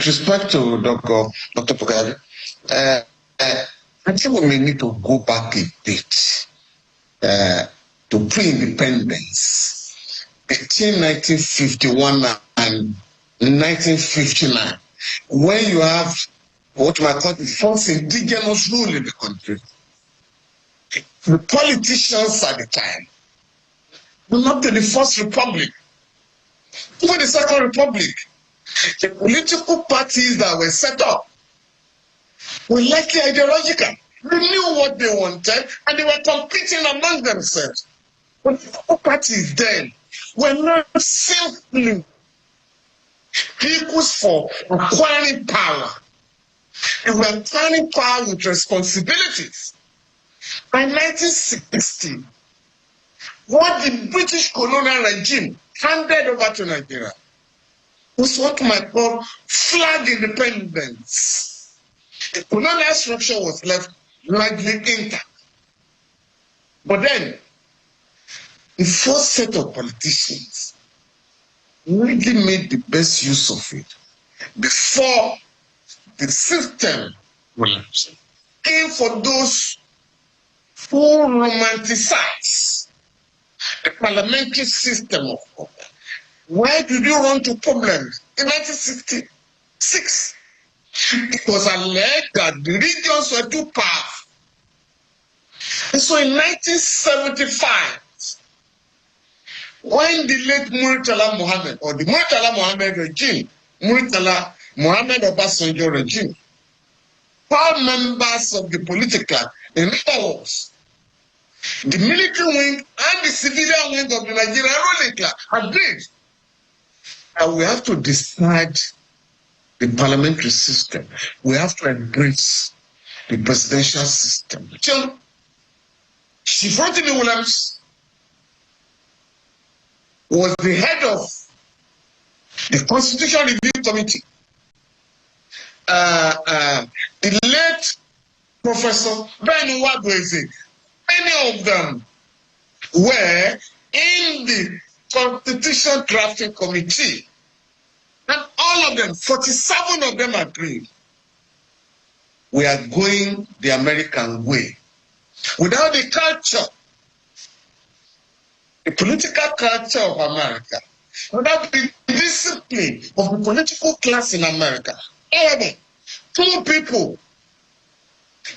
with respect to Dr. Pugari, I think we may need to go back a bit to pre-independence between 1951 and 1959, when you have what we call the first indigenous rule in the country. The politicians at the time belonged to the First Republic, even the Second Republic. The political parties that were set up were likely ideological. They knew what they wanted and they were competing among themselves. Political parties then were not simply vehicles for acquiring power. They were acquiring power with responsibilities. By 1960, what the British colonial regime handed over to Nigeria was what might call flag independence. The colonial structure was left largely intact. But then, the first set of politicians really made the best use of it before the system collapsed. Came for those who romanticize the parliamentary system of government. Why did you run to problems? In 1966, it was alleged that the regions were too powerful. And so in 1975, when the late Murtala Mohammed, or the Murtala Mohammed regime, Murtala Mohammed Obasanjo regime, all members of the political in other words, the military wing and the civilian wing of the Nigerian ruling class agreed that we have to decide the parliamentary system. We have to embrace the presidential system. So, Chief Rotimi Williams was the head of the Constitution Review Committee. The late Professor Ben Wagweze, many of them were in the Constitution Drafting Committee. And all of them, 47 of them agreed. We are going the American way. Without the culture, the political culture of America, without the discipline of the political class in America, ever, two people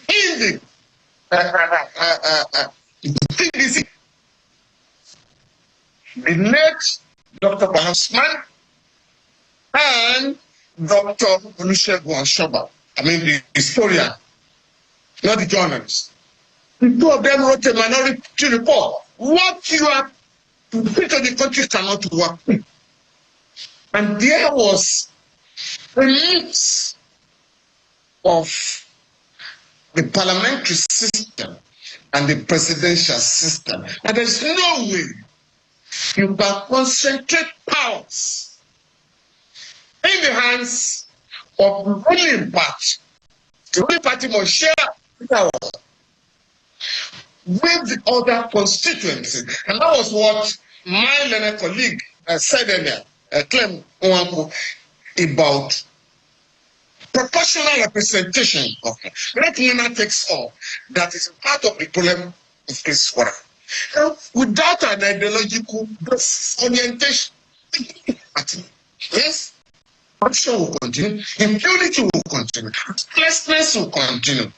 in the TDC, the late Dr. Bahasman and Dr. Olusegun Oshoba, the historian, not the journalist. The two of them wrote a minority report. What you are to bring to the country cannot work. And there was a mix of the parliamentary system and the presidential system. And there's no way you can concentrate powers in the hands of the ruling party. The ruling party must share power with the other constituencies. And that was what my learned colleague said earlier, Clem Nwanko, about proportional representation of great winner takes all. That is part of the problem of this forum. Without an ideological orientation, yes, corruption will continue, impunity will continue, restlessness will continue.